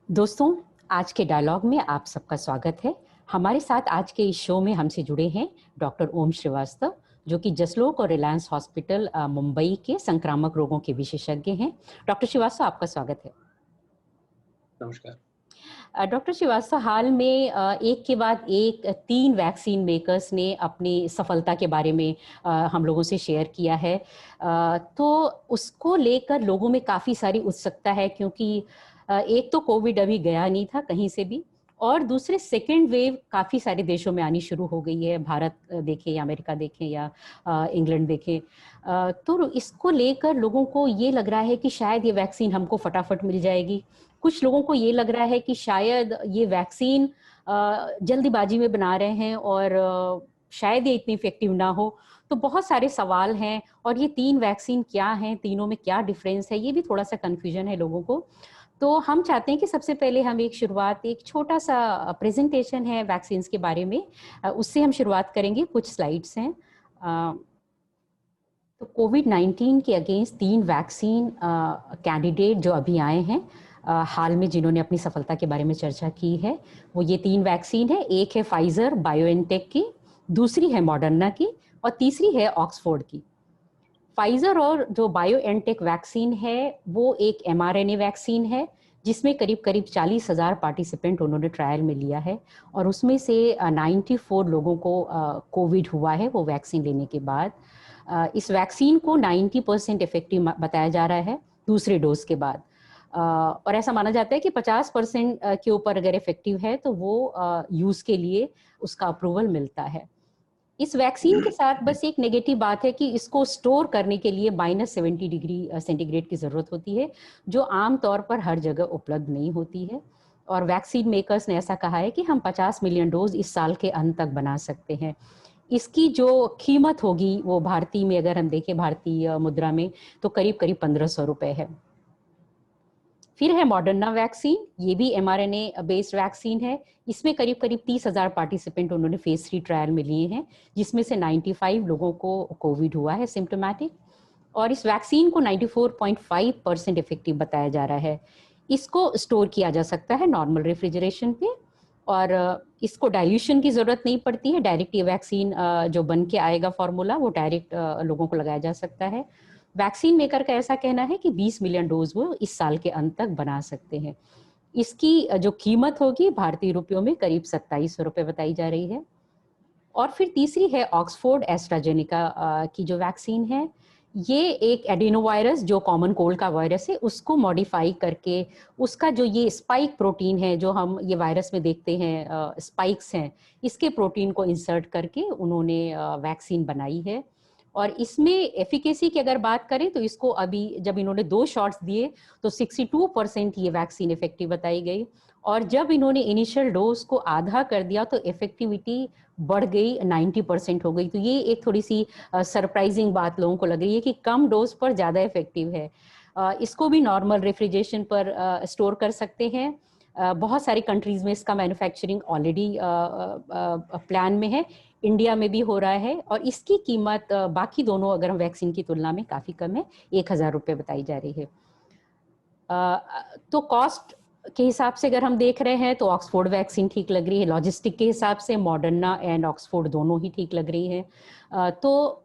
दोस्तों, आज के डायलॉग में आप सबका स्वागत है। हमारे साथ आज के इस शो में हमसे जुड़े हैं डॉक्टर ओम श्रीवास्तव, जो कि जसलोक और रिलायंस हॉस्पिटल मुंबई के संक्रामक रोगों के विशेषज्ञ हैं। डॉक्टर श्रीवास्तव, आपका स्वागत है। नमस्कार। डॉक्टर श्रीवास्तव, हाल में एक के बाद एक 3 वैक्सीन मेकर्स ने अपनी सफलता के बारे में हम लोगों से शेयर किया है। तो उसको लेकर लोगों में काफ़ी सारी उत्सुकता है, क्योंकि एक तो कोविड अभी गया नहीं था कहीं से भी, और दूसरे सेकेंड वेव काफ़ी सारे देशों में आनी शुरू हो गई है। भारत देखें या अमेरिका देखें या इंग्लैंड देखें, तो इसको लेकर लोगों को ये लग रहा है कि शायद ये वैक्सीन हमको फटाफट मिल जाएगी। कुछ लोगों को ये लग रहा है कि शायद ये वैक्सीन जल्दीबाजी में बना रहे हैं और शायद ये इतनी इफेक्टिव ना हो। तो बहुत सारे सवाल हैं, और ये 3 वैक्सीन क्या हैं, तीनों में क्या डिफरेंस है, ये भी थोड़ा सा कन्फ्यूजन है लोगों को। तो हम चाहते हैं कि सबसे पहले हम एक छोटा सा प्रेजेंटेशन है वैक्सीन्स के बारे में, उससे हम शुरुआत करेंगे। कुछ स्लाइड्स हैं। तो कोविड-19 के अगेंस्ट 3 वैक्सीन कैंडिडेट जो अभी आए हैं हाल में, जिन्होंने अपनी सफलता के बारे में चर्चा की है, वो ये 3 वैक्सीन है। एक है फाइजर बायोएनटेक की, दूसरी है मॉडर्ना की, और तीसरी है ऑक्सफोर्ड की। फाइजर और जो बायोएनटेक वैक्सीन है वो एक mRNA वैक्सीन है, जिसमें करीब करीब 40,000 पार्टिसिपेंट उन्होंने ट्रायल में लिया है, और उसमें से 94 लोगों को कोविड हुआ है वो वैक्सीन लेने के बाद। इस वैक्सीन को 90% इफेक्टिव बताया जा रहा है दूसरे डोज के बाद, और ऐसा माना जाता है कि 50% के ऊपर अगर इफेक्टिव है तो वो यूज़ के लिए उसका अप्रूवल मिलता है। इस वैक्सीन के साथ बस एक नेगेटिव बात है कि इसको स्टोर करने के लिए -70 डिग्री सेंटीग्रेड की ज़रूरत होती है, जो आम तौर पर हर जगह उपलब्ध नहीं होती है। और वैक्सीन मेकर्स ने ऐसा कहा है कि हम 50 मिलियन डोज इस साल के अंत तक बना सकते हैं। इसकी जो कीमत होगी वो भारतीय में, अगर हम देखें भारतीय मुद्रा में, तो करीब करीब 1500 रुपए है। फिर है मॉडर्ना वैक्सीन, ये भी mRNA बेस्ड वैक्सीन है। इसमें करीब करीब 30,000 पार्टिसिपेंट उन्होंने फेज 3 ट्रायल में लिए हैं, जिसमें से 95 लोगों को कोविड हुआ है सिम्टोमेटिक, और इस वैक्सीन को 94.5% इफेक्टिव बताया जा रहा है। इसको स्टोर किया जा सकता है नॉर्मल रेफ्रिजरेशन पे, और इसको डाइल्यूशन की ज़रूरत नहीं पड़ती है। डायरेक्ट ये वैक्सीन जो बन के आएगा फॉर्मूला, वो डायरेक्ट लोगों को लगाया जा सकता है। वैक्सीन मेकर का ऐसा कहना है कि 20 मिलियन डोज वो इस साल के अंत तक बना सकते हैं। इसकी जो कीमत होगी भारतीय रुपयों में करीब 2700 रुपये बताई जा रही है। और फिर तीसरी है ऑक्सफोर्ड एस्ट्राजेनेका की जो वैक्सीन है। ये एक एडिनोवायरस, जो कॉमन कोल्ड का वायरस है, उसको मॉडिफाई करके उसका जो ये स्पाइक प्रोटीन है, जो हम ये वायरस में देखते हैं स्पाइक्स हैं, इसके प्रोटीन को इंसर्ट करके उन्होंने वैक्सीन बनाई है। और इसमें एफिकेसी की अगर बात करें तो इसको अभी जब इन्होंने 2 शॉट्स दिए तो 62% ये वैक्सीन इफेक्टिव बताई गई, और जब इन्होंने इनिशियल डोज को आधा कर दिया तो इफेक्टिविटी बढ़ गई, 90% हो गई। तो ये एक थोड़ी सी सरप्राइजिंग बात लोगों को लग रही है कि कम डोज पर ज़्यादा इफेक्टिव है। इसको भी नॉर्मल रेफ्रिजरेशन पर स्टोर कर सकते हैं। बहुत सारी कंट्रीज में इसका मैन्युफैक्चरिंग ऑलरेडी प्लान में है, इंडिया में भी हो रहा है, और इसकी कीमत बाकी दोनों अगर हम वैक्सीन की तुलना में काफ़ी कम है, 1000 रुपये बताई जा रही है। तो कॉस्ट के हिसाब से अगर हम देख रहे हैं तो ऑक्सफोर्ड वैक्सीन ठीक लग रही है। लॉजिस्टिक के हिसाब से मॉडर्ना एंड ऑक्सफोर्ड दोनों ही ठीक लग रही है। तो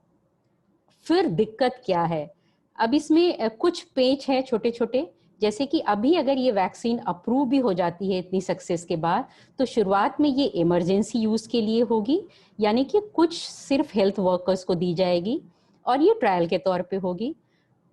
फिर दिक्कत क्या है? अब इसमें कुछ पेच हैं छोटे छोटे, जैसे कि अभी अगर ये वैक्सीन अप्रूव भी हो जाती है इतनी सक्सेस के बाद, तो शुरुआत में ये इमरजेंसी यूज के लिए होगी, यानी कि कुछ सिर्फ हेल्थ वर्कर्स को दी जाएगी, और ये ट्रायल के तौर पे होगी।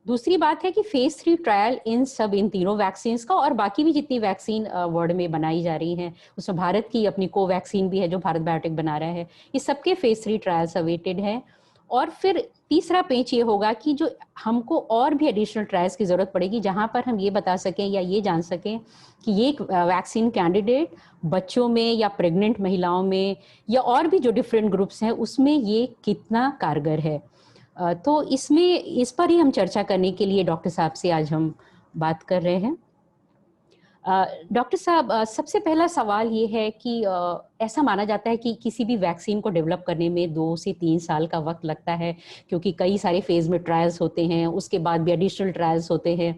दूसरी बात है कि फेज 3 ट्रायल इन तीनों वैक्सीन का, और बाकी भी जितनी वैक्सीन वर्ल्ड में बनाई जा रही हैं, उसमें भारत की अपनी कोवैक्सीन भी है जो भारत बायोटेक बना रहा है, ये सबके फेज 3 ट्रायल्स अवेटेड हैं। और फिर तीसरा पेच ये होगा कि जो हमको और भी एडिशनल ट्रायल्स की जरूरत पड़ेगी, जहां पर हम ये बता सकें या ये जान सकें कि ये वैक्सीन कैंडिडेट बच्चों में या प्रेग्नेंट महिलाओं में या और भी जो डिफरेंट ग्रुप्स हैं उसमें ये कितना कारगर है। तो इसमें इस पर ही हम चर्चा करने के लिए डॉक्टर साहब से आज हम बात कर रहे हैं। डॉक्टर साहब, सबसे पहला सवाल ये है कि ऐसा माना जाता है कि किसी भी वैक्सीन को डेवलप करने में 2 से 3 साल का वक्त लगता है, क्योंकि कई सारे फेज में ट्रायल्स होते हैं, उसके बाद भी एडिशनल ट्रायल्स होते हैं,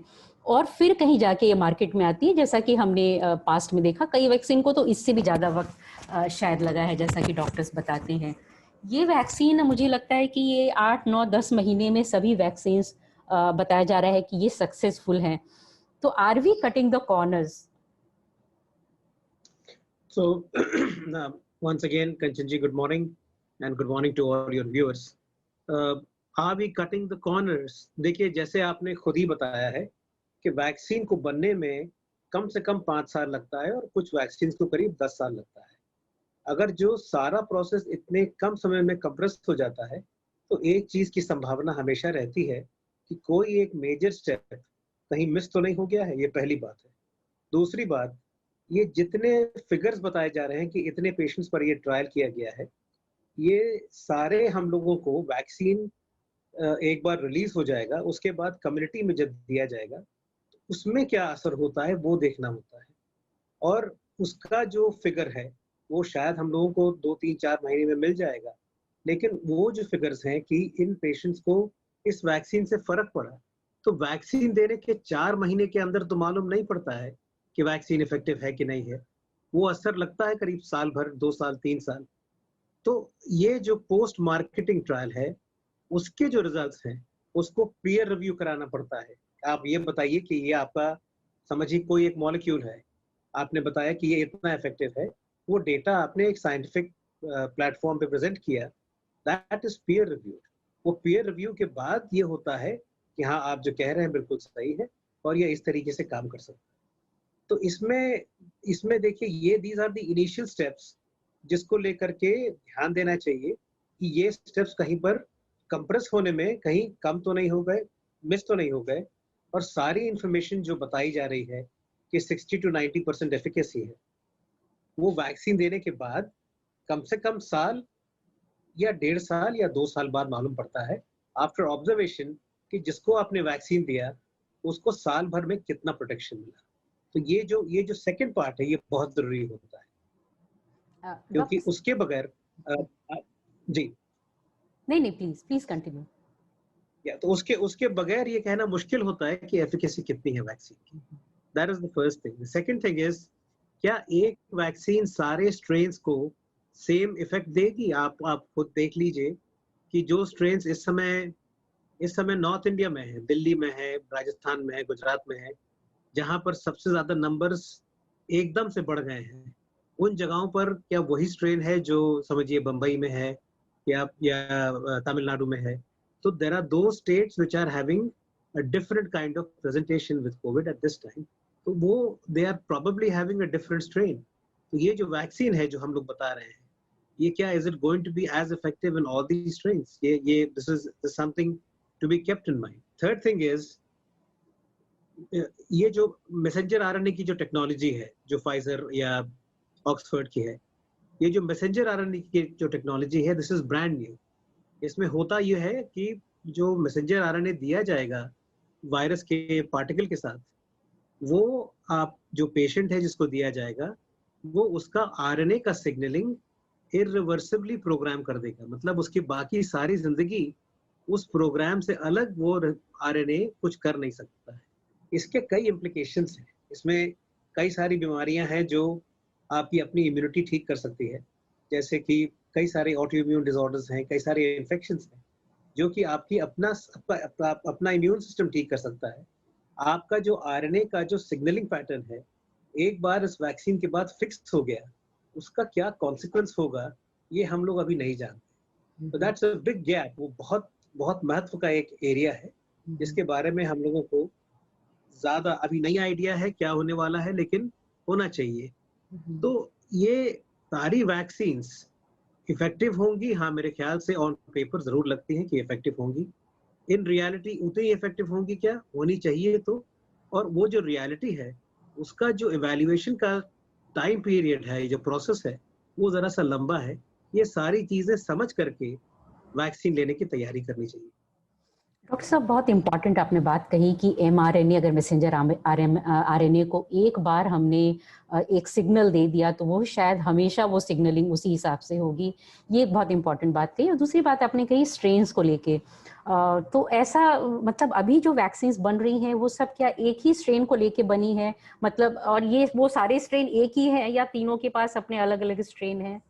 और फिर कहीं जाके ये मार्केट में आती है, जैसा कि हमने पास्ट में देखा कई वैक्सीन को तो इससे भी ज़्यादा वक्त शायद लगा है, जैसा कि डॉक्टर्स बताते हैं। ये वैक्सीन मुझे लगता है कि ये 8, 9, 10 महीने में सभी वैक्सीन बताया जा रहा है कि ये सक्सेसफुल हैं। तो are we cutting the corners? So, once again, Kanchanji, good morning, and good morning to all your viewers. Are we cutting the corners? देखिए, जैसे आपने खुद ही बताया है कि वैक्सीन को बनने में कम से कम 5 साल लगता है और कुछ वैक्सीन को करीब 10 साल लगता है। अगर जो सारा प्रोसेस इतने कम समय में कंप्रेस हो जाता है, तो एक चीज की संभावना हमेशा रहती है कि कोई एक मेजर स्टेप कहीं मिस तो नहीं हो गया है। ये पहली बात है। दूसरी बात, ये जितने फिगर्स बताए जा रहे हैं कि इतने पेशेंट्स पर ये ट्रायल किया गया है, ये सारे हम लोगों को वैक्सीन एक बार रिलीज हो जाएगा, उसके बाद कम्युनिटी में जब दिया जाएगा, तो उसमें क्या असर होता है वो देखना होता है। और उसका जो फिगर है वो शायद हम लोगों को 2, 3, 4 महीने में मिल जाएगा। लेकिन वो जो फिगर्स हैं कि इन पेशेंट्स को इस वैक्सीन से फर्क पड़ा, तो वैक्सीन देने के 4 महीने के अंदर तो मालूम नहीं पड़ता है कि वैक्सीन इफेक्टिव है कि नहीं है। वो असर लगता है करीब साल भर, 2 साल, 3 साल। तो ये जो पोस्ट मार्केटिंग ट्रायल है, उसके जो रिजल्ट्स हैं, उसको पीयर रिव्यू कराना पड़ता है। आप ये बताइए कि ये आपका, समझिए कोई एक मॉलिक्यूल है, आपने बताया कि ये इतना इफेक्टिव है, वो डेटा आपने एक साइंटिफिक प्लेटफॉर्म पे प्रेजेंट किया, दैट इज पीयर रिव्यू। वो पीयर रिव्यू के बाद ये होता है कि हाँ, आप जो कह रहे हैं बिल्कुल सही है और ये इस तरीके से काम कर सकता है। तो इसमें इसमें देखिए, ये these are the initial steps जिसको लेकर के ध्यान देना चाहिए कि ये स्टेप्स कहीं पर कंप्रेस होने में कहीं कम तो नहीं हो गए, मिस तो नहीं हो गए। और सारी इंफॉर्मेशन जो बताई जा रही है कि 60 to 90% एफिकेसी है, वो वैक्सीन देने के बाद कम से कम साल या 1.5 साल या 2 साल बाद मालूम पड़ता है, आफ्टर ऑब्जर्वेशन, कि जिसको आपने वैक्सीन दिया उसको साल भर में कितना प्रोटेक्शन मिला। तो ये जो सेकंड पार्ट है, ये बहुत जरूरी होता है, क्योंकि डॉक्टर, उसके बगैर जी, नहीं नहीं, प्लीज प्लीज कंटिन्यू। या तो उसके बगैर ये कहना मुश्किल होता है कि एफिकेसी कितनी है वैक्सीन की। That is the first thing. The second thing is, क्या एक वैक्सीन सारे स्ट्रेन्स को सेम इफेक्ट देगी? आप खुद देख लीजिए कि जो स्ट्रेन्स इस समय नॉर्थ इंडिया में है, दिल्ली में है, राजस्थान में है, गुजरात में है, जहां पर सबसे ज्यादा नंबर्स एकदम से बढ़ गए हैं, उन जगहों पर क्या वही स्ट्रेन है जो समझिए बंबई में है या तमिलनाडु में है? तो देर आर दो states which are having a different kind of presentation with COVID at this time. तो वो they are probably having a different strain. तो ये जो वैक्सीन है जो हम लोग बता रहे हैं, ये क्या, is it going to be as effective in all these strains? ये this is something to be kept in mind. Third thing is, ये जो मैसेंजर आरएनए की जो टेक्नोलॉजी है, जो फाइजर या ऑक्सफोर्ड की है, ये जो मैसेंजर आरएनए की जो टेक्नोलॉजी है, दिस इज ब्रांड न्यू। इसमें होता यह है कि जो मैसेंजर आरएनए दिया जाएगा वायरस के पार्टिकल के साथ, वो आप जो पेशेंट है जिसको दिया जाएगा, वो उसका आरएनए का सिग्नलिंग इरिवर्सिबली प्रोग्राम कर देगा। मतलब उसकी बाकी सारी जिंदगी उस प्रोग्राम से अलग वो आरएनए कुछ कर नहीं सकता है। इसके कई इम्प्लीकेशंस हैं। इसमें कई सारी बीमारियां हैं जो आपकी अपनी इम्यूनिटी ठीक कर सकती है, जैसे कि कई सारे ऑटो इम्यून डिसऑर्डर्स हैं, कई सारे इन्फेक्शंस हैं जो कि आपकी अपना इम्यून सिस्टम ठीक कर सकता है। आपका जो आरएनए का जो सिग्नलिंग पैटर्न है, एक बार इस वैक्सीन के बाद फिक्स हो गया, उसका क्या कॉन्सिक्वेंस होगा ये हम लोग अभी नहीं जानते। तो दैट्स अ बिग गैप। वो बहुत बहुत महत्व का एक एरिया है जिसके बारे में हम लोगों को ज्यादा अभी नहीं आइडिया है क्या होने वाला है, लेकिन होना चाहिए। तो ये सारी वैक्सीन्स इफेक्टिव होंगी, हाँ मेरे ख्याल से ऑन पेपर जरूर लगती हैं कि इफेक्टिव होंगी। इन रियलिटी उतनी इफेक्टिव होंगी क्या? होनी चाहिए। तो और वो जो रियलिटी है, उसका जो इवैल्यूएशन का टाइम पीरियड है, जो प्रोसेस है, वो जरा सा लंबा है। ये सारी चीजें समझ करके वैक्सीन लेने की तैयारी करनी चाहिए। डॉक्टर साहब, बहुत इम्पॉर्टेंट आपने बात कही कि mRNA, अगर मैसेंजर RNA को एक बार हमने एक सिग्नल दे दिया तो वो शायद हमेशा वो सिग्नलिंग उसी हिसाब से होगी। ये एक बहुत इम्पॉर्टेंट बात कही। और दूसरी बात आपने कही स्ट्रेन्स को लेके, तो ऐसा मतलब अभी जो वैक्सीन्स बन रही हैं वो सब क्या एक ही स्ट्रेन को लेके बनी है, मतलब, और ये वो सारे स्ट्रेन एक ही हैं या तीनों के पास अपने अलग अलग स्ट्रेन हैं?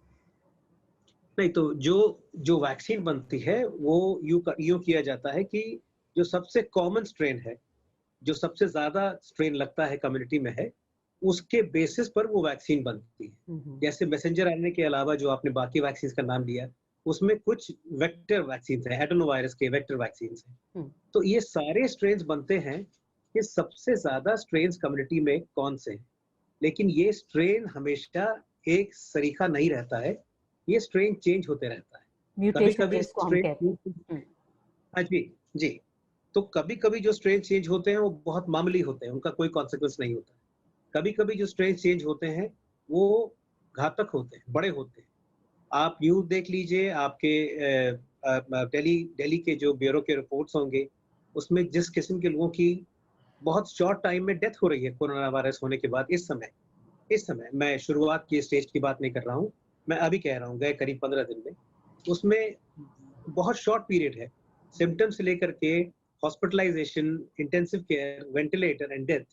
नहीं, तो जो जो वैक्सीन बनती है वो यूँ किया जाता है कि जो सबसे कॉमन स्ट्रेन है, जो सबसे ज़्यादा स्ट्रेन लगता है कम्युनिटी में है, उसके बेसिस पर वो वैक्सीन बनती है। हम्म। जैसे मैसेंजर आरएनए के अलावा जो आपने बाकी वैक्सीन्स का नाम लिया, उसमें कुछ वेक्टर वैक्सीन्स हैं, एडेनोवायरस के वेक्टर वैक्सीन्स हैं। हम्म। तो ये सारे स्ट्रेन्स बनते हैं कि सबसे ज़्यादा स्ट्रेन्स कम्युनिटी में कौन से हैं। लेकिन ये स्ट्रेन हमेशा एक सरीखा नहीं रहता है, ये स्ट्रेन चेंज होते रहता है। म्यूटेशन कभी-कभी जिसको हम स्ट्रेन कहते हैं। हाँ जी, जी। तो कभी-कभी जो स्ट्रेन चेंज होते हैं वो बहुत मामूली होते हैं, उनका कोई कॉन्सिक्वेंस नहीं होता। कभी-कभी जो स्ट्रेन चेंज होते हैं, वो घातक होते हैं, बड़े होते हैं। आप न्यूज़ देख लीजिए, आपके दिल्ली के जो ब्यूरो के रिपोर्ट्स होंगे, उसमें जिस किस्म के लोगों की बहुत शॉर्ट टाइम में डेथ हो रही है कोरोना वायरस होने के बाद इस समय मैं शुरुआत की स्टेज की बात नहीं कर रहा हूँ, मैं अभी कह रहा हूँ गए करीब 15 दिन में, उसमें बहुत शॉर्ट पीरियड है। सिम्पटम्स से लेकर के hospitalisation, intensive care, ventilator and death,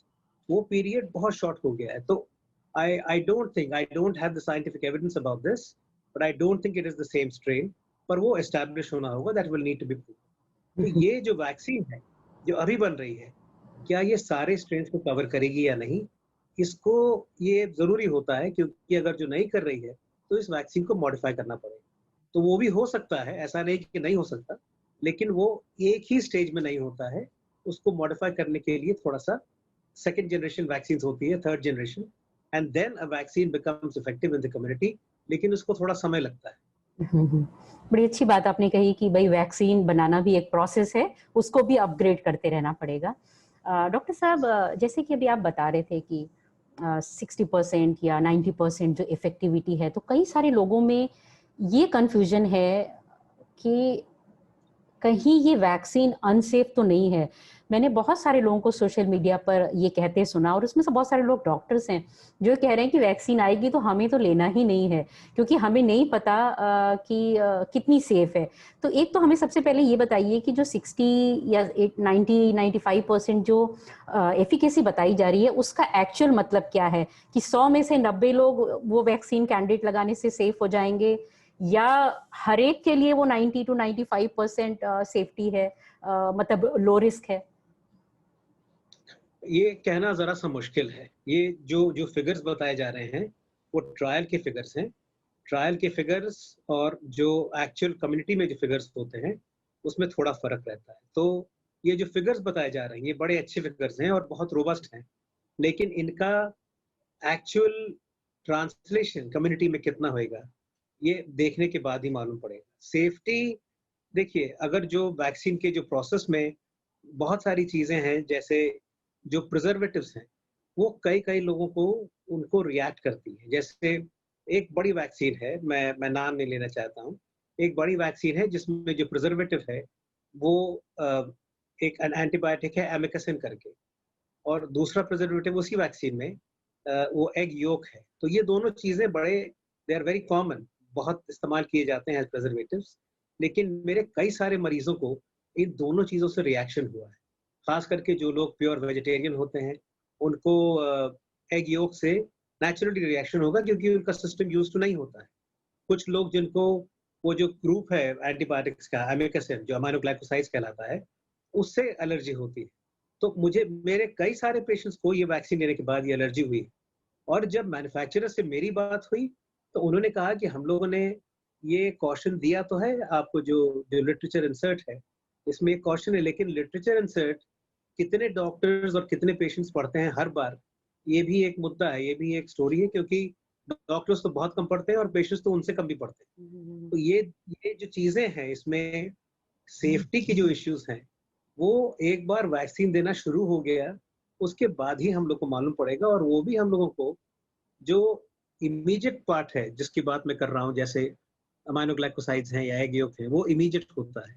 वो पीरियड बहुत शॉर्ट हो गया है। तो I don't have the scientific evidence about this, but I don't think it is the same strain, पर वो एस्टैब्लिश होना होगा, that will need to be proved. तो ये जो वैक्सीन है, जो अभी बन रही है, क्या ये सारे स्ट्रेन्स को कवर करेगी या नहीं? इसको ये ज़रूरी होता है क्योंकि अगर जो नहीं कर रही है, तो इस वैक्सीन को मॉडिफ़ाई करना पड़ेगा। तो वो भी हो सकता है, ऐसा नहीं कि नहीं हो सकता, लेकिन वो एक ही स्टेज में नहीं होता है। उसको मॉडिफ़ाई करने के लिए थोड़ा-सा सेकंड जनरेशन वैक्सीन्स होती है, third generation, and then a vaccine becomes effective in the community, लेकिन उसको थोड़ा समय लगता है। हम्म। बड़ी अच्छी बात आपने कही कि भाई वैक्सीन बनाना भी एक प्रोसेस है, उसको भी अपग्रेड करते रहना पड़ेगा। डॉक्टर साहब, जैसे कि अभी आप बता रहे थे कि 60% या 90% जो इफेक्टिविटी है, तो कई सारे लोगों में ये कंफ्यूजन है कि कहीं ये वैक्सीन अनसेफ तो नहीं है। मैंने बहुत सारे लोगों को सोशल मीडिया पर ये कहते सुना, और उसमें से बहुत सारे लोग डॉक्टर्स हैं जो कह रहे हैं कि वैक्सीन आएगी तो हमें तो लेना ही नहीं है, क्योंकि हमें नहीं पता कि कितनी सेफ है। तो एक तो हमें सबसे पहले ये बताइए कि जो 60 या 90-95% जो एफिकेसी बताई जा रही है, उसका एक्चुअल मतलब क्या है कि 100 में से 90 लोग वो वैक्सीन कैंडिडेट लगाने से सेफ हो जाएंगे, या हर एक के लिए वो 90 to 95% सेफ्टी है, मतलब लो रिस्क है? ये कहना ज़रा-सा मुश्किल है। ये जो फिगर्स बताए जा रहे हैं, वो ट्रायल के फिगर्स हैं। ट्रायल के फिगर्स और जो एक्चुअल कम्युनिटी में जो फिगर्स होते हैं, उसमें थोड़ा फ़र्क रहता है। तो ये जो फिगर्स बताए जा रहे हैं, ये बड़े अच्छे फिगर्स हैं और बहुत रोबस्ट हैं। लेकिन इनका एक्चुअल ट्रांसलेशन कम्युनिटी में कितना होएगा, ये देखने के बाद ही मालूम पड़ेगा। सेफ्टी देखिए, अगर जो वैक्सीन के जो प्रोसेस में बहुत सारी चीज़ें हैं, जैसे जो प्रिजर्वेटिव्स हैं, वो कई-कई लोगों को उनको रिएक्ट करती हैं। जैसे एक बड़ी वैक्सीन है, मैं नाम नहीं लेना चाहता हूँ। एक बड़ी वैक्सीन है जिसमें जो प्रिजर्वेटिव है, वो एक एंटीबायोटिक है एमिकेसिन करके, और दूसरा प्रिजर्वेटिव उसी वैक्सीन में वो एग योक है। तो ये दोनों चीज़ें बड़े दे आर वेरी कॉमन, बहुत इस्तेमाल किए जाते हैं एज़ प्रिजर्वेटिव्स। लेकिन मेरे कई सारे मरीज़ों को इन दोनों चीज़ों से रिएक्शन हुआ है। ख़ास करके जो लोग प्योर वेजिटेरियन होते हैं, उनको एग योक से नेचुरली रिएक्शन होगा क्योंकि उनका सिस्टम यूज़्ड टू नहीं होता है। कुछ लोग जिनको वो जो ग्रुप है एंटीबायोटिक्स का एमिकेसिन जो अमाइनो ग्लाइकोसाइड्स कहलाता है, उससे एलर्जी होती है। तो मुझे मेरे कई सारे पेशेंट्स को ये वैक्सीन लेने के बाद ये एलर्जी हुई, और जब मैन्युफैक्चरर से मेरी बात हुई, तो उन्होंने कहा कि हम लोगों ने ये कॉशन दिया तो है आपको, जो जो लिटरेचर इंसर्ट है, इसमें एक कॉशन है, लेकिन लिटरेचर इंसर्ट कितने डॉक्टर्स और कितने पेशेंट्स पढ़ते हैं हर बार, ये भी एक मुद्दा है, ये भी एक स्टोरी है, क्योंकि डॉक्टर्स तो बहुत कम पढ़ते हैं और पेशेंट्स तो उनसे कम भी पढ़ते हैं। तो ये जो चीज़ें हैं, इसमें सेफ्टी की जो इश्यूज़ हैं, वो एक बार वैक्सीन देना शुरू हो गया, उसके बाद ही हम लोग को मालूम पड़ेगा, और वो भी हम लोगों को जो इमीडिएट पार्ट है, जिसकी बात मैं कर रहा हूँ, जैसे अमाइनो ग्लाइकोसाइड्स हैं या एग योक है, वो इमीडिएट होता है।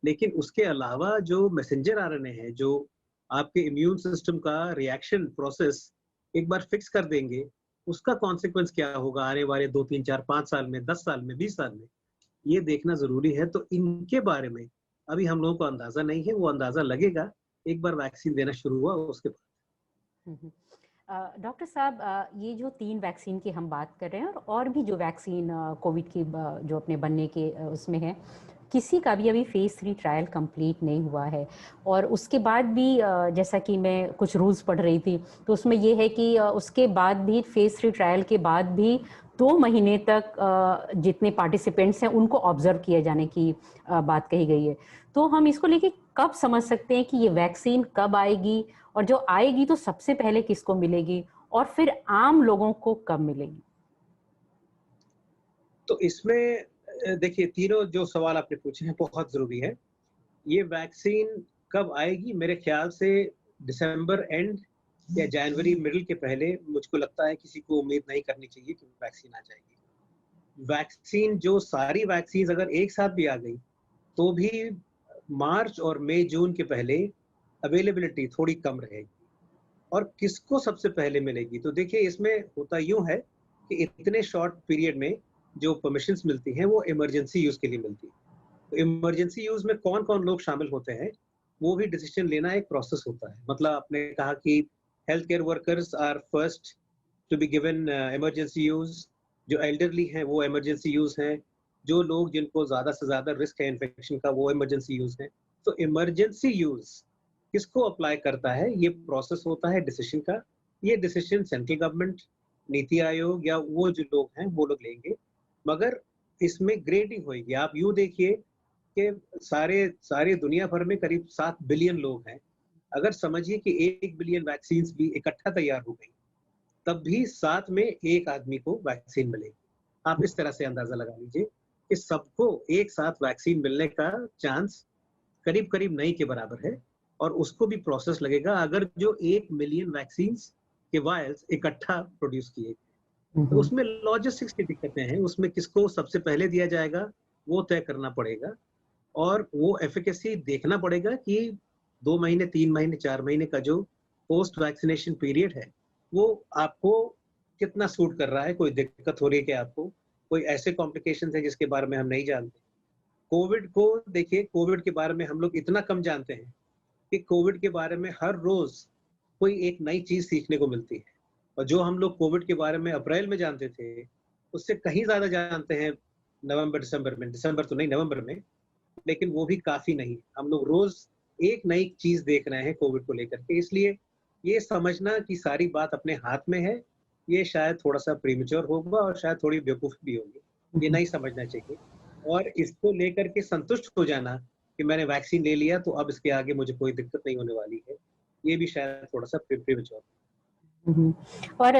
लेकिन उसके अलावा जो मैसेंजर आरएनए है, जो आपके इम्यून सिस्टम का रिएक्शन प्रोसेस एक बार फिक्स कर देंगे, उसका कॉन्सिक्वेंस क्या होगा आने वाले 2, 3, 4, 5 साल में, 10 साल में, 20 साल में, ये देखना ज़रूरी है। तो इनके बारे में अभी हम लोगों को अंदाज़ा नहीं है, वो अंदाज़ा लगेगा एक बार वैक्सीन देना शुरू हुआ उसके बाद। हुँ, हुँ। डॉक्टर साहब, ये जो 3 वैक्सीन की हम बात कर रहे हैं और भी जो वैक्सीन कोविड की जो अपने बनने के उसमें है, किसी का भी अभी फ़ेज़ 3 ट्रायल कंप्लीट नहीं हुआ है। और उसके बाद भी जैसा कि मैं कुछ रूल्स पढ़ रही थी, तो उसमें ये है कि उसके बाद भी फ़ेज़ 3 ट्रायल के बाद भी 2 महीने तक जितने पार्टिसिपेंट्स हैं उनको ऑब्ज़र्व किए जाने की बात कही गई है। तो हम इसको लेके कब समझ सकते हैं कि ये वैक्सीन कब आएगी, और जो आएगी तो सबसे पहले किसको मिलेगी, और फिर आम लोगों को कब मिलेगी? तो इसमें देखिए तीनों जो सवाल आपने पूछे हैं बहुत ज़रूरी है। ये वैक्सीन कब आएगी? मेरे ख़्याल से दिसंबर एंड या जनवरी मिडल के पहले मुझको लगता है किसी को उम्मीद नहीं करनी चाहिए कि वैक्सीन आ जाएगी। वैक्सीन जो सारी वैक्सीन्स अगर एक साथ भी आ गई, तो भी मार्च और मई, जून के पहले अवेलेबिलिटी थोड़ी कम रहेगी। और किसको सबसे पहले मिलेगी? तो देखिए इसमें होता यूँ है कि इतने शॉर्ट पीरियड में जो परमिशंस मिलती हैं वो इमरजेंसी यूज़ के लिए मिलती है। तो इमरजेंसी यूज़ में कौन-कौन लोग शामिल होते हैं, वो भी डिसीज़न लेना एक प्रोसेस होता है। मतलब आपने कहा कि health care workers are first to be given emergency use, जो एल्डरली हैं वो इमरजेंसी यूज़ हैं, जो लोग जिनको ज़्यादा से ज़्यादा रिस्क है इन्फेक्शन का वो इमरजेंसी यूज़ हैं। तो इमरजेंसी यूज़ किसको अप्लाई करता है, ये प्रोसेस होता है डिसीज़न का। ये decision central government, NITI Aayog या वो जो लोग हैं वो लोग लेंगे। मगर इसमें ग्रेडिंग होएगी। आप यूँ देखिए कि सारे दुनिया भर में करीब 7 बिलियन लोग हैं। अगर समझिए कि 1 बिलियन वैक्सीन्स भी इकट्ठा तैयार हो गई, तब भी 7 में 1 आदमी को वैक्सीन मिलेगी। आप इस तरह से अंदाज़ा लगा लीजिए कि सबको एक साथ वैक्सीन मिलने का चांस करीब-करीब नहीं के बराबर है और उसको भी प्रोसेस लगेगा अगर जो 1 मिलियन वैक्सीन्स के वायल्स इकट्ठा प्रोड्यूस किए। हुँ, तो हुँ। उसमें लॉजिस्टिक्स की दिक्कतें हैं, उसमें किसको सबसे पहले दिया जाएगा, वो तय करना पड़ेगा और वो एफिकेसी देखना पड़ेगा कि 2 महीने, 3 महीने, 4 महीने का जो पोस्ट वैक्सिनेशन पीरियड है, वो आपको कितना सूट कर रहा है, कोई दिक्कत हो रही है क्या आपको? कोई ऐसे कॉम्प्लिकेशंस हैं जिसके बारे में हम नहीं जानते। कोविड को देखिए, कोविड के बारे में हम लोग इतना कम जानते हैं कि कोविड के बारे में हर रोज़ कोई एक नई चीज़ सीखने को मिलती है। और जो हम लोग कोविड के बारे में अप्रैल में जानते थे, उससे कहीं ज़्यादा जानते हैं नवंबर, दिसंबर में। दिसंबर तो नहीं, नवंबर में, लेकिन वो भी काफ़ी नहीं। हम लोग रोज़ एक नई चीज़ देख रहे हैं कोविड को लेकर के, इसलिए ये समझना कि सारी बात अपने हाथ में है, ये शायद थोड़ा-सा प्रीमेच्योर होगा और शायद थोड़ी बेवकूफ़ी भी होगी। हुँ, ये हुँ। नहीं समझना चाहिए और इसको लेकर के संतुष्ट हो जाना कि मैंने वैक्सीन ले लिया, तो अब इसके आगे मुझे कोई दिक्कत नहीं होने वाली है। ये भी शायद थोड़ा-सा प्रीमेच्योर। हुँ, हुँ। और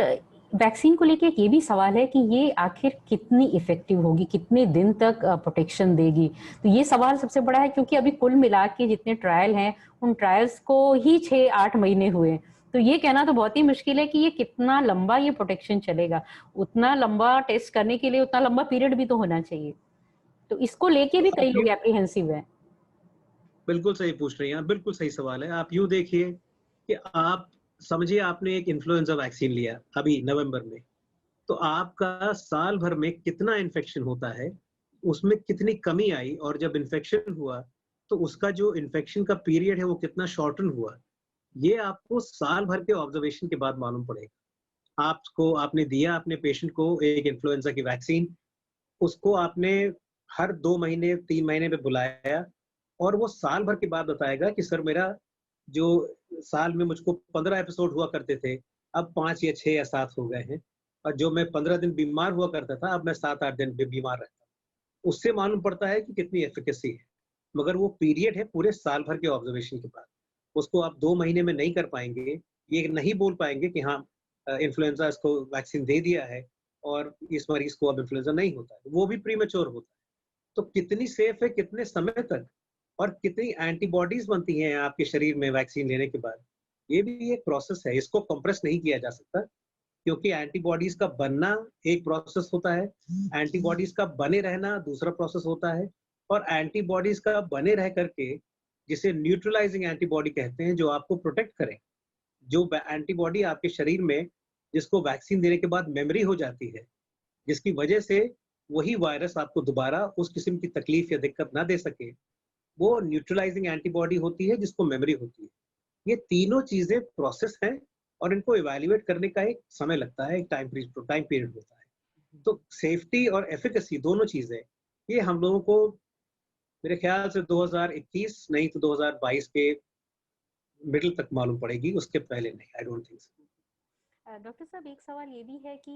वैक्सीन को लेके एक ये भी सवाल है कि ये आखिर कितनी इफ़ेक्टिव होगी, कितने दिन तक प्रोटेक्शन देगी? तो ये सवाल सबसे बड़ा है, क्योंकि अभी कुल मिला के जितने ट्रायल हैं, उन ट्रायल्स को ही 6-8 महीने हुए हैं। तो ये कहना तो बहुत ही मुश्किल है कि ये कितना लंबा ये प्रोटेक्शन चलेगा। उतना लंबा टेस्ट करने के लिए उतना लंबा पीरियड भी तो होना चाहिए। तो इसको लेके तो भी आप कई ये लोग एप्रीहेंसिव हैं। बिल्कुल सही पूछ रही हैं आप, बिल्कुल सही सवाल है। आप यूँ देखिए कि आप समझिए आपने एक इन्फ्लुएंज़ा वैक्सीन लिया अभी नवंबर में, तो आपका साल भर में कितना इन्फेक्शन होता है, उसमें कितनी कमी आई और जब इन्फेक्शन हुआ, तो उसका जो इन्फेक्शन का पीरियड है वो कितना शॉर्टन हुआ, ये आपको साल भर के ऑब्जर्वेशन के बाद मालूम पड़ेगा। आपने दिया अपने पेशेंट को एक इन्फ्लुएंज़ा की वैक्सीन, उसको आपने हर 2 महीने, 3 महीने पे बुलाया और वो साल भर के बाद बताएगा कि सर मेरा जो साल में मुझको 15 एपिसोड हुआ करते थे, अब 5 या 6 या 7 हो गए हैं और जो मैं 15 दिन बीमार हुआ करता था, अब मैं 7-8 दिन बीमार रहता हूँ। उससे मालूम पड़ता है कि कितनी एफिकेसी है, मगर वो पीरियड है पूरे साल भर के ऑब्जर्वेशन के बाद। उसको आप 2 महीने में नहीं कर पाएँगे, ये नहीं बोल पाएँगे कि हाँ इन्फ्लुएंज़ा इसको वैक्सीन दे दिया है और इस मरीज़ को अब इन्फ्लुएंज़ा नहीं होता है, वो भी प्रीमेच्योर होता है। तो कितनी सेफ है, कितने समय तक और कितनी एंटीबॉडीज़ बनती हैं आपके शरीर में वैक्सीन लेने के बाद, ये भी एक प्रोसेस है, इसको कंप्रेस नहीं किया जा सकता क्योंकि एंटीबॉडीज़ का बनना एक प्रोसेस होता है, एंटीबॉडीज़ का बने रहना दूसरा प्रोसेस होता है और एंटीबॉडीज का बने रह करके, जिसे न्यूट्रलाइजिंग एंटीबॉडी कहते हैं, जो आपको प्रोटेक्ट करें, जो एंटीबॉडी आपके शरीर में, जिसको वैक्सीन देने के बाद मेमोरी हो जाती है, जिसकी वजह से वही वायरस आपको दोबारा उस किस्म की तकलीफ या दिक्कत ना दे सके, वो न्यूट्रलाइजिंग एंटीबॉडी होती है, जिसको मेमोरी होती है। ये तीनों चीजें प्रोसेस हैं और इनको इवैल्यूएट करने का एक समय लगता है, एक टाइम पीरियड होता है। तो सेफ्टी और एफिकेसी दोनों चीजें, ये हम लोगों को मेरे ख्याल से 2021 नहीं तो 2022 के मिडिल तक मालूम पड़ेगी, उसके पहले नहीं। आई डोंट थिंक सो। डॉक्टर साहब, एक सवाल ये भी है कि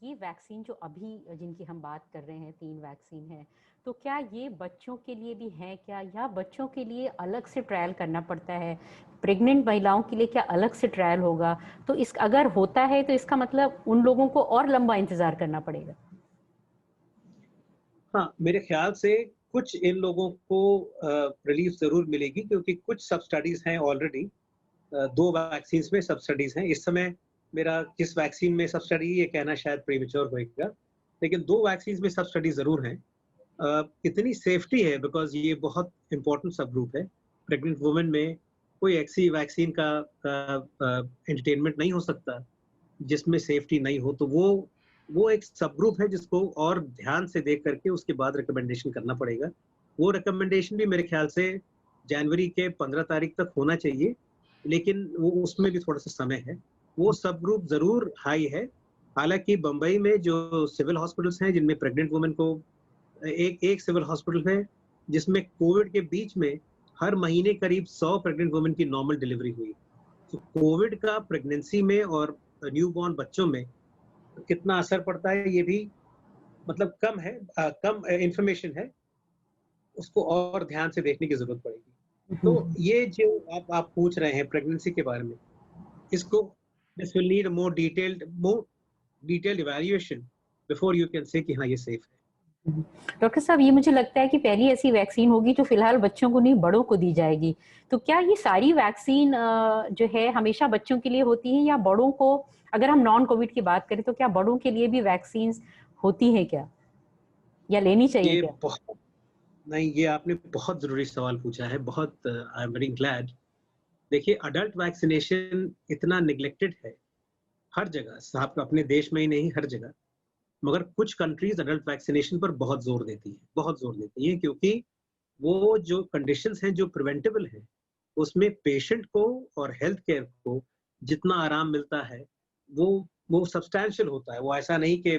ये वैक्सीन जो अभी जिनकी हम बात कर रहे हैं, 3 वैक्सीन हैं, तो क्या ये बच्चों के लिए भी है क्या, या बच्चों के लिए अलग से ट्रायल करना पड़ता है? प्रेग्नेंट महिलाओं के लिए क्या अलग से ट्रायल होगा? तो इस अगर होता है तो इसका मतलब उन लोगों को और लंबा इंतजार करना पड़ेगा। हाँ, मेरे ख्याल से कुछ इन लोगों को रिलीफ जरूर मिलेगी, क्योंकि कुछ सब स्टडीज हैं ऑलरेडी। 2 वैक्सीन में सब स्टडीज हैं इस समय। मेरा किस वैक्सीन में सब स्टडी, ये कहना शायद प्रीमेच्योर होएगा, लेकिन 2 वैक्सीन में सब स्टडी जरूर हैं। इतनी सेफ्टी है बिकॉज ये बहुत इंपॉर्टेंट सब ग्रुप है। प्रेग्नेंट वुमेन में कोई ऐसी वैक्सीन का एंटरटेनमेंट नहीं हो सकता जिसमें सेफ्टी नहीं हो। तो वो एक सब ग्रुप है जिसको और ध्यान से देख करके उसके बाद रिकमेंडेशन करना पड़ेगा। वो रिकमेंडेशन भी मेरे ख्याल से जनवरी के 15 तारीख तक होना चाहिए, लेकिन वो उसमें भी थोड़ा सा समय है। वो सब ग्रुप जरूर हाई है। हालांकि बम्बई में जो सिविल हॉस्पिटल्स हैं जिनमें प्रेग्नेंट वुमेन को, एक सिविल हॉस्पिटल है जिसमें कोविड के बीच में हर महीने करीब 100 प्रेग्नेंट वुमेन की नॉर्मल डिलीवरी हुई। तो कोविड का प्रेगनेंसी में और न्यूबॉर्न बच्चों में कितना असर पड़ता है, ये भी मतलब कम है, कम इंफॉर्मेशन है, उसको और ध्यान से देखने की जरूरत पड़ेगी। तो ये जो आप पूछ रहे हैं प्रेगनेंसी के बारे में, इसको this will need more detailed evaluation before you can say कि हाँ ये सेफ है। डॉक्टर साहब, ये मुझे लगता है कि पहली ऐसी वैक्सीन होगी जो फिलहाल बच्चों को नहीं, बड़ों को दी जाएगी। तो क्या ये सारी वैक्सीन जो है हमेशा बच्चों के लिए होती है, या बड़ों को, अगर हम नॉन कोविड की बात करें तो क्या बड़ों के लिए भी वैक्सीन होती है क्या, या लेनी चाहिए ये क्या? बहुत नहीं, ये आपने बहुत जरूरी सवाल पूछा है। बहुत आई एम वेरी ग्लैड। देखिए, अडल्ट वैक्सीनेशन इतना निग्लेक्टेड है हर जगह, साहब अपने देश में ही नहीं, हर जगह। मगर कुछ कंट्रीज अडल्ट वैक्सीनेशन पर बहुत जोर देती है, बहुत जोर देती है, क्योंकि वो जो कंडीशंस हैं जो प्रिवेंटेबल हैं, उसमें पेशेंट को और हेल्थ केयर को जितना आराम मिलता है, वो सब्सटैंशियल होता है। वो ऐसा नहीं कि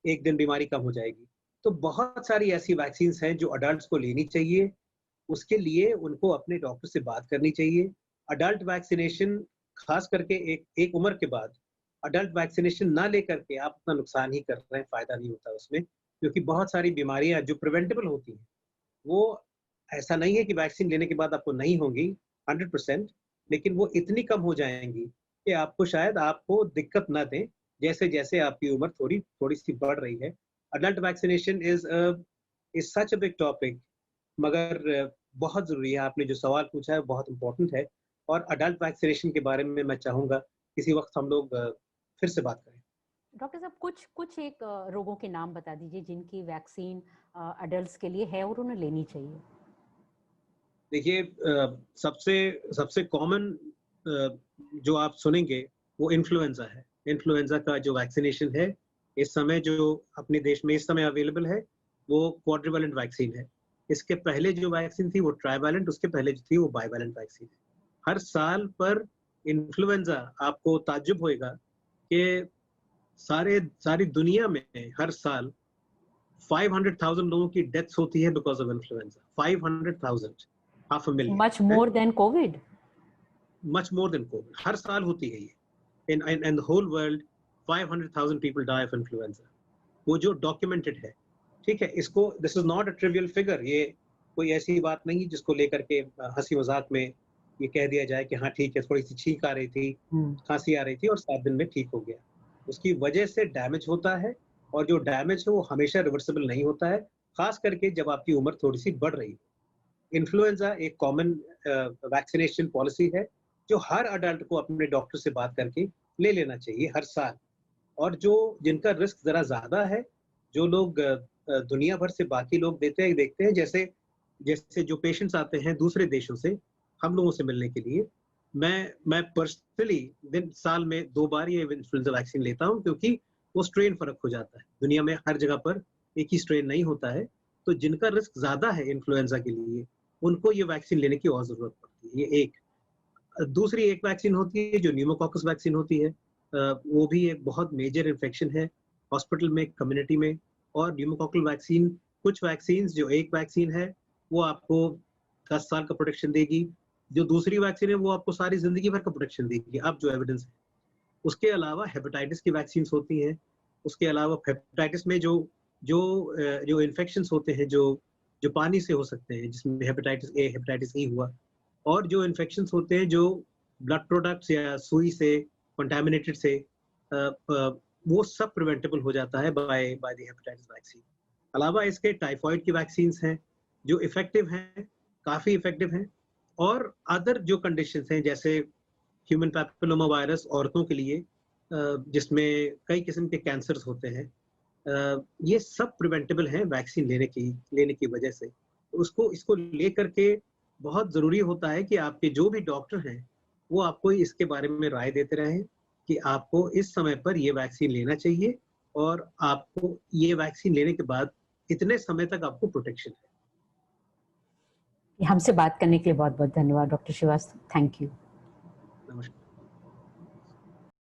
एक दिन बीमारी कम हो जाएगी। तो बहुत सारी ऐसी वैक्सीन हैं जो अडल्ट को लेनी चाहिए। उसके लिए उनको अपने डॉक्टर से बात करनी चाहिए। अडल्ट वैक्सीनेशन, खास करके एक उम्र के बाद अडल्ट वैक्सीनेशन ना लेकर के आप अपना नुकसान ही कर रहे हैं, फायदा नहीं होता उसमें। क्योंकि बहुत सारी बीमारियां जो प्रिवेंटेबल होती हैं, वो ऐसा नहीं है कि वैक्सीन लेने के बाद आपको नहीं होंगी 100%, लेकिन वो इतनी कम हो जाएंगी कि आपको शायद आपको दिक्कत ना दें, जैसे जैसे आपकी उम्र थोड़ी थोड़ी सी बढ़ रही है। Adult vaccination is such a big topic, मगर बहुत ज़रूरी है। आपने जो सवाल पूछा है बहुत इम्पोर्टेंट है, और अडल्ट वैक्सीनेशन के बारे में मैं चाहूँगा किसी वक्त हम लोग फिर से बात करें। डॉक्टर साहब, कुछ कुछ एक रोगों के नाम बता दीजिए जिनकी वैक्सीन अडल्ट्स के लिए है और उन्हें लेनी चाहिए। देखिए, सबसे सबसे कॉमन जो आप सुनेंगे वो इन्फ्लुएंजा है। इन्फ्लुएंजा का जो वैक्सीनेशन है इस समय, जो अपने देश में इस समय अवेलेबल है, वो क्वाड्रिवेलेंट वैक्सीन है। इसके पहले जो वैक्सीन थी वो ट्राइवेलेंट, उसके पहले जो थी वो बाइवेलेंट वैक्सीन है। हर साल पर इन्फ्लुएंजा, आपको ताज्जुब होएगा कि सारी दुनिया में हर साल 500,000 लोगों की डेथ्स होती है because of influenza. 500,000, half a million much है। More than Covid. Much more than Covid, हर साल होती है ये। In the whole world 500,000 people die of influenza, वो जो डॉक्यूमेंटेड है। ठीक है, इसको, this is not a trivial figure. ये कोई ऐसी बात नहीं जिसको लेकर के हंसी मजाक में ये कह दिया जाए कि हाँ ठीक है, थोड़ी सी छींक आ रही थी, खांसी आ रही थी और 7 दिन में ठीक हो गया। उसकी वजह से डैमेज होता है, और जो डैमेज है वो हमेशा रिवर्सिबल नहीं होता है, खास करके जब आपकी उम्र थोड़ी सी बढ़ रही है। इन्फ्लुएंजा एक कॉमन वैक्सीनेशन पॉलिसी है जो हर अडल्ट को अपने डॉक्टर से बात करके ले लेना चाहिए हर साल। और जो जिनका रिस्क जरा ज्यादा है, जो लोग दुनिया भर से बाकी लोग देखते हैं, जैसे जैसे जो पेशेंट्स आते हैं दूसरे देशों से हम लोगों से मिलने के लिए, मैं पर्सनली दिन साल में 2 बार ये इन्फ्लुएंजा वैक्सीन लेता हूँ, क्योंकि वो स्ट्रेन फर्क हो जाता है। दुनिया में हर जगह पर एक ही स्ट्रेन नहीं होता है, तो जिनका रिस्क ज्यादा है इन्फ्लुएंजा के लिए, उनको ये वैक्सीन लेने की और जरूरत पड़ती है। ये एक। दूसरी एक वैक्सीन होती है जो न्यूमोकॉकस वैक्सीन होती है। वो भी एक बहुत मेजर इन्फेक्शन है हॉस्पिटल में, कम्युनिटी में। और न्यूमोकॉकल वैक्सीन, कुछ वैक्सीन, जो एक वैक्सीन है वो आपको 10 साल का प्रोटेक्शन देगी, जो दूसरी वैक्सीन है वो आपको सारी जिंदगी भर का प्रोटेक्शन देगी, अब जो एविडेंस है। उसके अलावा हेपेटाइटिस की वैक्सीन होती हैं। उसके अलावा हेपेटाइटिस में जो इन्फेक्शन होते हैं, जो जो पानी से हो सकते हैं, जिसमें हेपेटाइटिस ए, हेपेटाइटिस ई हुआ, और जो इन्फेक्शन होते हैं जो ब्लड प्रोडक्ट्स या सुई से कंटामिनेटेड से, वो सब प्रिवेंटेबल हो जाता है by by the hepatitis vaccine. अलावा इसके टाइफाइड की वैक्सीन हैं जो इफेक्टिव हैं, काफी इफेक्टिव हैं। और अदर जो कंडीशंस हैं, जैसे ह्यूमन पैपिलोमा वायरस औरतों के लिए, जिसमें कई किस्म के कैंसर्स होते हैं, ये सब प्रिवेंटेबल हैं वैक्सीन लेने की वजह से। इसको लेकर के बहुत जरूरी होता है कि आपके जो भी डॉक्टर हैं वो आपको इसके बारे में राय देते रहें कि आपको इस समय पर ये वैक्सीन लेना चाहिए, और आपको ये वैक्सीन लेने के बाद इतने समय तक आपको प्रोटेक्शन है। हमसे बात करने के लिए बहुत बहुत धन्यवाद डॉक्टर श्रीवास्तव। Thank you.